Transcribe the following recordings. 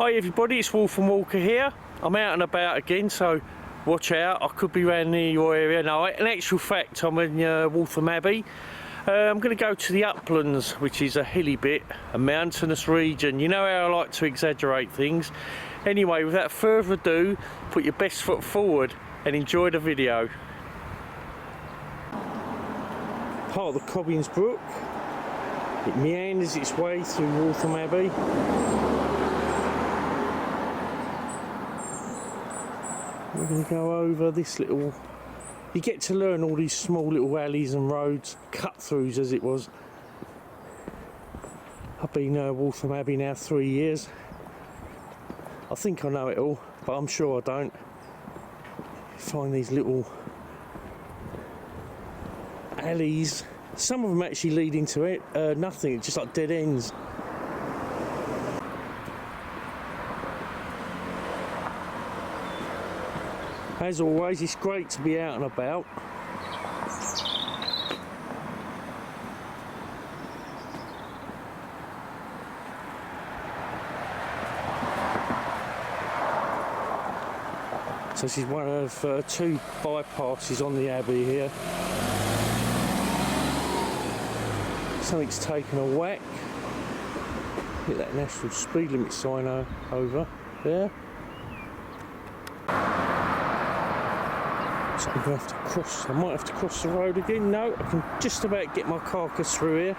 Hi everybody, it's Waltham Walker here. I'm out and about again, so watch out. I could be around near your area. No, in actual fact, I'm in Waltham Abbey. I'm going to go to the Uplands, which is a hilly bit, a mountainous region. You know how I like to exaggerate things. Anyway, without further ado, put your best foot forward and enjoy the video. Part of the Cobbins Brook. It meanders its way through Waltham Abbey. We're going to go over this little... You get to learn all these small little alleys and roads, cut-throughs as it was. I've been Waltham Abbey now 3 years. I think I know it all, but I'm sure I don't. Find these little alleys. Some of them actually lead into it, nothing, just like dead ends. As always, it's great to be out and about. So this is one of two bypasses on the Abbey here. Something's taken a whack. Get that national speed limit sign over there. So I'm going to have to cross, I might have to cross the road again. No, I can just about get my carcass through here.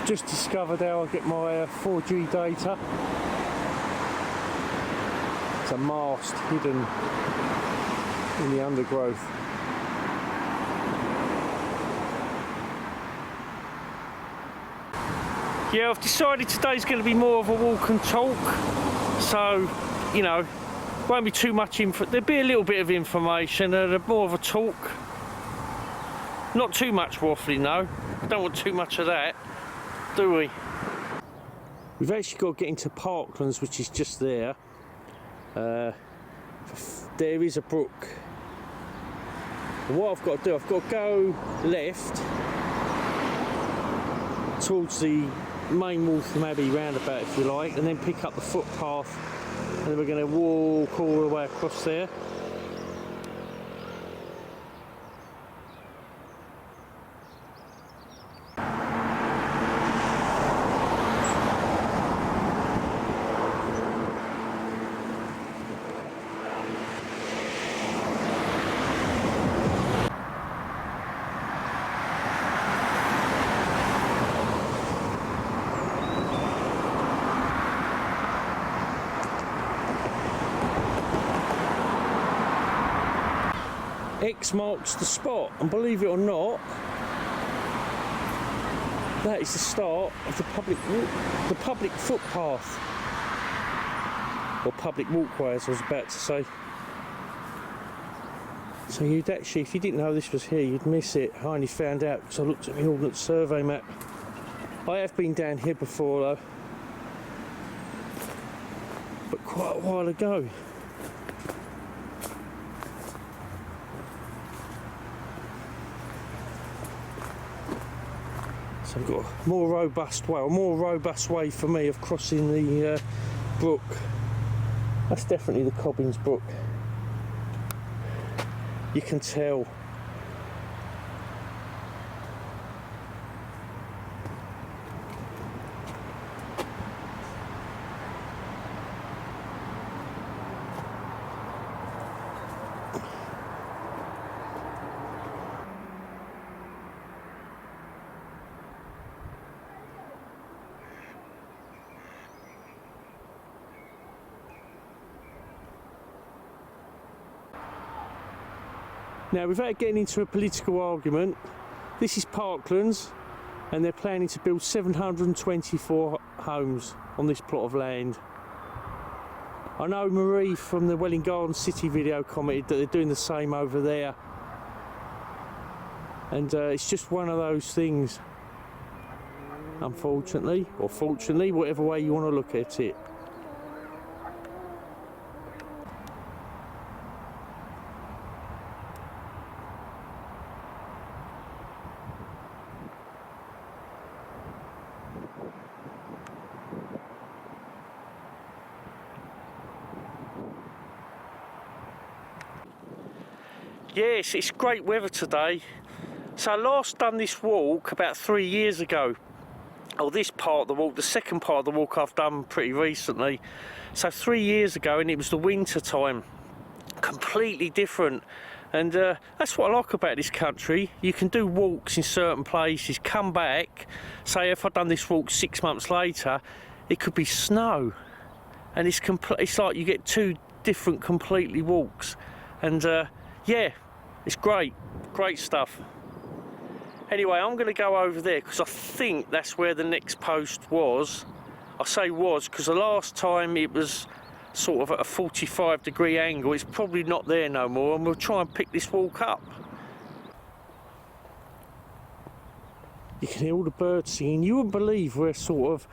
Just discovered how I get my 4G data. It's a mast hidden in the undergrowth. Yeah, I've decided today's going to be more of a walk and talk, so, you know, won't be too much info. There'll be a little bit of information and more of a talk. Not too much waffling though, don't want too much of that, do we? We've actually got to get into Parklands, which is just there. There is a brook. And what I've got to do, I've got to go left towards the main Waltham Abbey roundabout, if you like, and then pick up the footpath, and then we're going to walk all the way across there. X marks the spot, and believe it or not, that is the start of the public footpath, or public walkway, as I was about to say. So you'd actually, if you didn't know this was here, you'd miss it. I only found out because I looked at my Ordnance Survey map. I have been down here before though, but quite a while ago. So I've got a more robust way for me of crossing the brook. That's definitely the Cobbins Brook. You can tell. Now, without getting into a political argument, this is Parklands, and they're planning to build 724 homes on this plot of land. I know Marie from the Welling Garden City video commented that they're doing the same over there. And it's just one of those things. unfortunately, or fortunately, whatever way you want to look at it. Yes, it's great weather today. So I last done this walk about 3 years ago. Oh, this part of the walk, the second part of the walk I've done pretty recently. So 3 years ago, and it was the winter time. Completely different. And that's what I like about this country. You can do walks in certain places, come back, say if I'd done this walk 6 months later, it could be snow. And it's like you get two different completely walks. And yeah, it's great stuff. Anyway, I'm going to go over there because I think that's where the next post was. I say was because the last time it was sort of at a 45-degree angle. It's probably not there no more, and we'll try and pick this walk up. You can hear all the birds singing. You wouldn't believe we're sort of,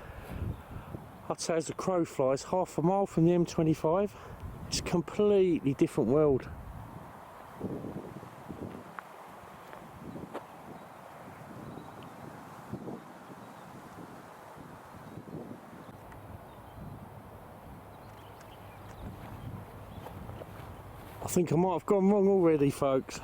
I'd say as the crow flies, half a mile from the M25. It's a completely different world. I think I might have gone wrong already, folks.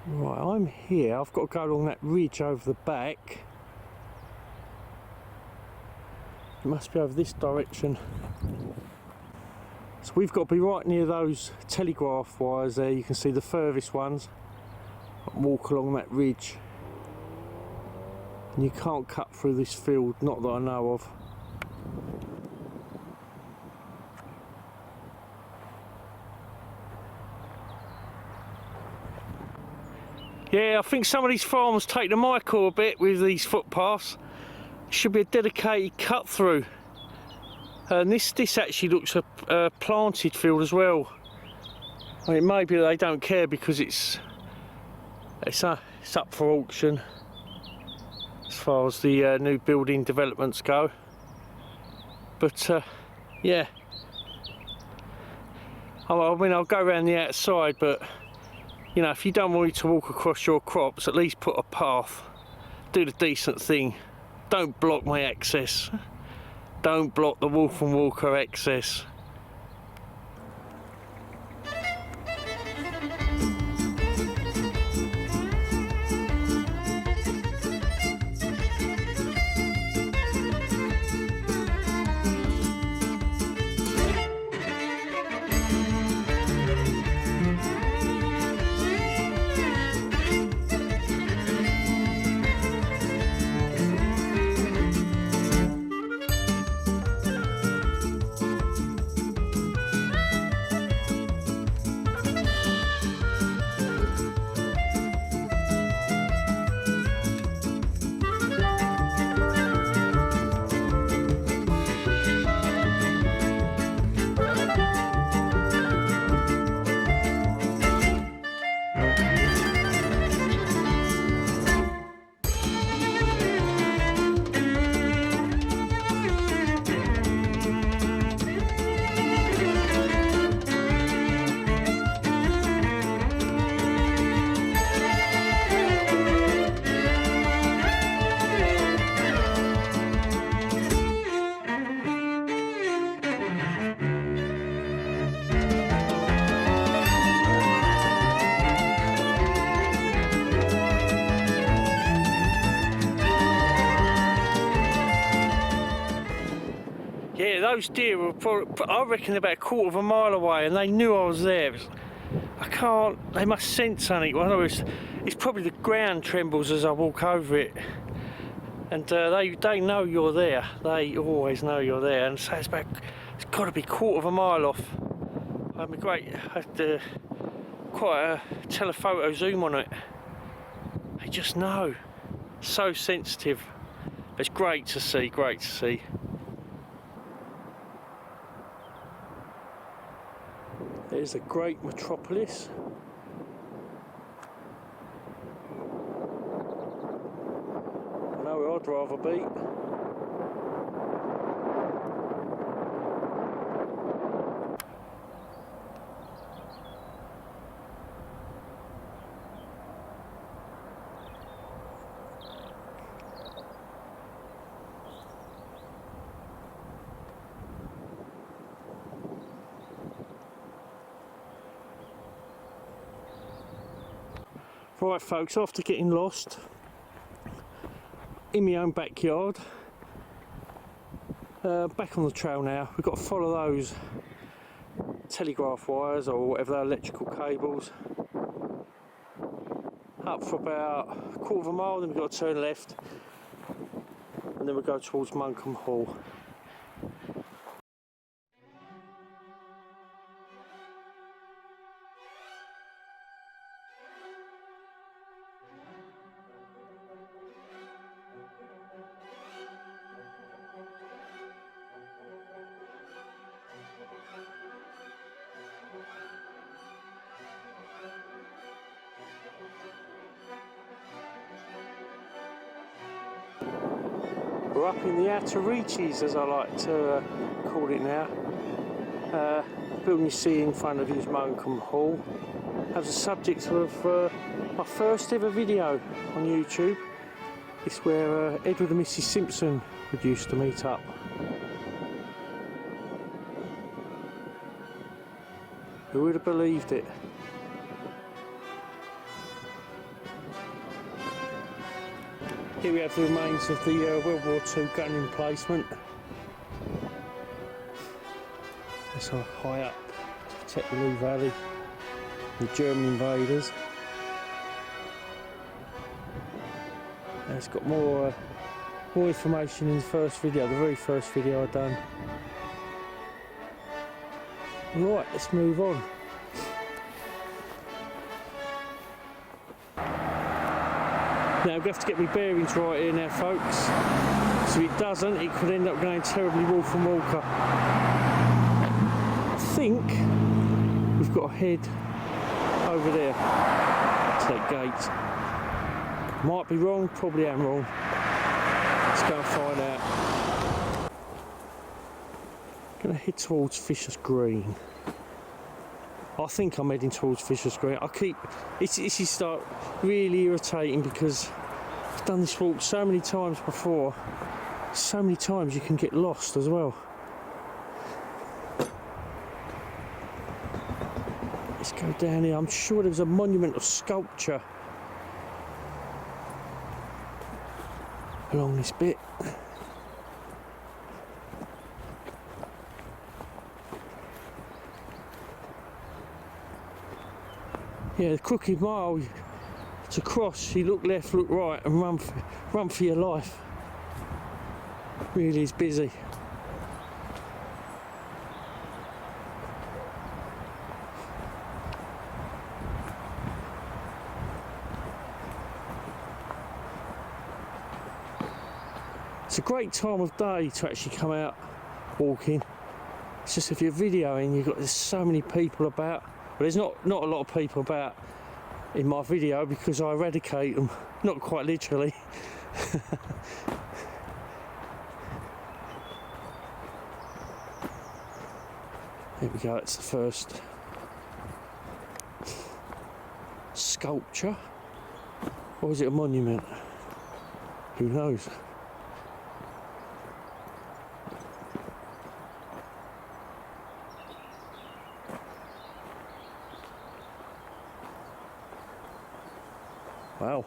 Right, I'm here. I've got to go along that ridge over the back. It must be over this direction. So we've got to be right near those telegraph wires there. You can see the furthest ones. Walk along that ridge. And you can't cut through this field, not that I know of. Yeah, I think some of these farmers take the mic a bit with these footpaths. Should be a dedicated cut through. And this actually looks a planted field as well. I mean, maybe they don't care because it's up for auction as far as the new building developments go. But yeah, I mean, I'll go around the outside, but you know, if you don't want me to walk across your crops, at least put a path. Do the decent thing. Don't block my access. Don't block the Waltham Walker access. Yeah, those deer were probably, I reckon, about a quarter of a mile away, and they knew I was there. They must sense something. Well, it's probably the ground trembles as I walk over it. And they know you're there. They always know you're there. And so it's got to be a quarter of a mile off. It'd be great. I have to quite a telephoto zoom on it. They just know. So sensitive. It's great to see, great to see. There's a great metropolis. I know where I'd rather be. Right folks, after getting lost in my own backyard, back on the trail now. We've got to follow those telegraph wires or whatever they're, electrical cables, up for about a quarter of a mile, then we've got to turn left and then we'll go towards Monkham Hall. We're up in the outer reaches, as I like to call it now. Building you see in front of you is Monkham Hall. As a subject of my first ever video on YouTube. It's where Edward and Mrs Simpson would used to meet up. Who would have believed it? Here we have the remains of the World War II gun emplacement. It's high up to protect the Lee Valley, the German invaders. And it's got more information in the first video, the very first video I've done. Right, let's move on. Now I'm going to have to get my bearings right here now folks, so if it doesn't it could end up going terribly Waltham Walker. I think we've got to head over there to that gate. Might be wrong, probably am wrong. Let's go and find out. Going to head towards Fisher's Green. I think I'm heading towards Fisher's Green. This is start really irritating because I've done this walk so many times before. So many times you can get lost as well. Let's go down here. I'm sure there's a monument of sculpture along this bit. Yeah, the crooked mile to cross, you look left, look right and run for your life. Really is busy. It's a great time of day to actually come out walking. It's just if you're videoing, there's so many people about. Well, there's not a lot of people about in my video because I eradicate them, not quite literally. There we go, it's the first sculpture. Or is it a monument? Who knows? Wow.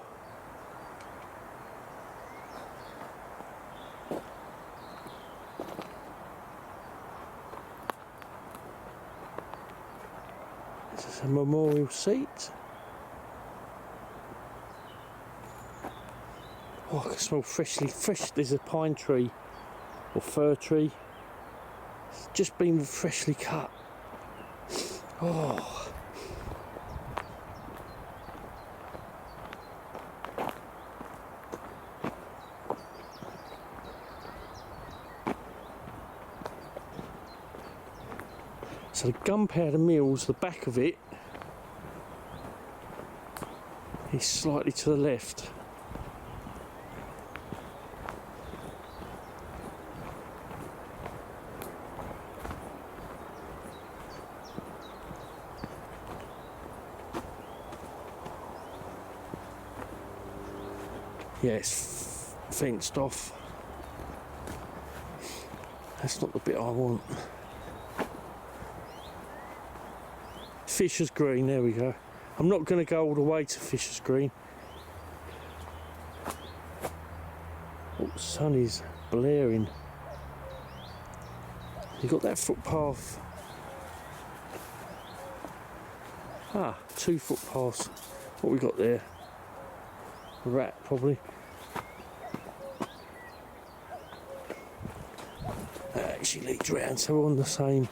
This is a memorial seat. Oh, I can smell fresh. There's a pine tree or fir tree. It's just been freshly cut. Oh. So the gunpowder mills, the back of it is slightly to the left. Yeah, it's fenced off. That's not the bit I want. Fisher's Green, there we go. I'm not going to go all the way to Fisher's Green. Oh, the sun is blaring. You've got that footpath. Ah, 2 footpaths. What we got there? A rat, probably. That actually leads round, so we're on the same.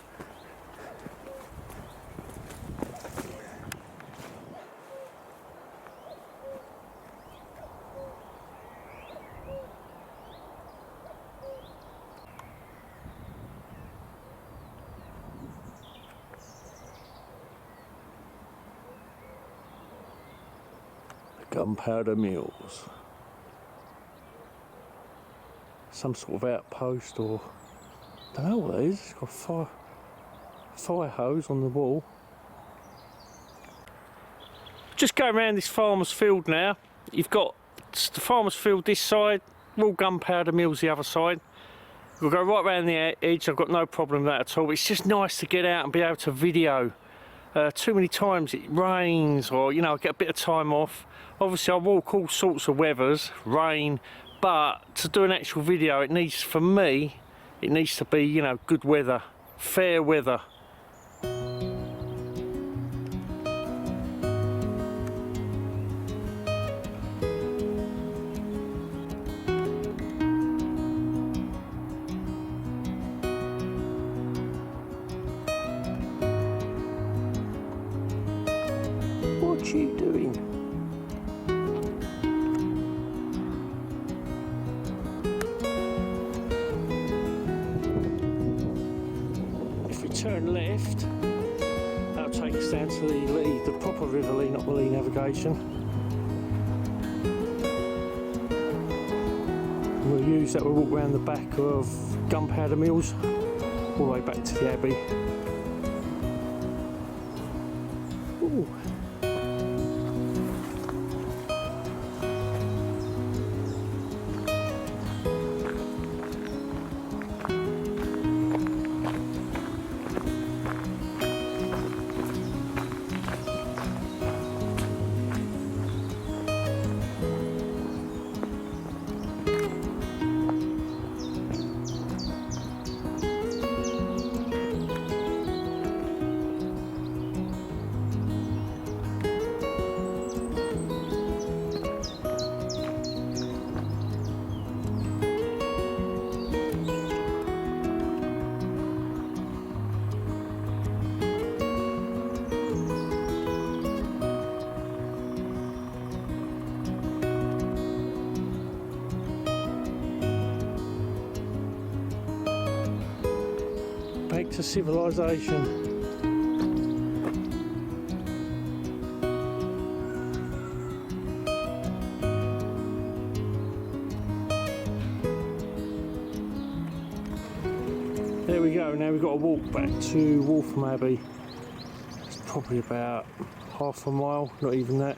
Gunpowder Mills. Some sort of outpost, or I don't know what it is. It's got a fire hose on the wall. Just going around this farmer's field now. You've got the farmer's field this side, Royal Gunpowder Mills the other side. We'll go right round the edge. I've got no problem with that at all. It's just nice to get out and be able to video. Too many times it rains, or you know, I get a bit of time off. Obviously I walk all sorts of weathers, rain, but to do an actual video, it needs, for me, it needs to be, you know, good weather, fair weather. What are you doing? If we turn left, that'll take us down to the Lee, the proper River Lee, not the Lee navigation. And we'll use that, we'll walk round the back of Gunpowder Mills, all the way back to the Abbey. Ooh. Back to civilization. There we go, now we've got to walk back to Waltham Abbey. It's probably about half a mile, not even that.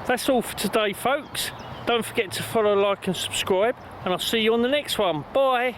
that's all for today, folks. Don't forget to follow, like and subscribe, and I'll see you on the next one. Bye.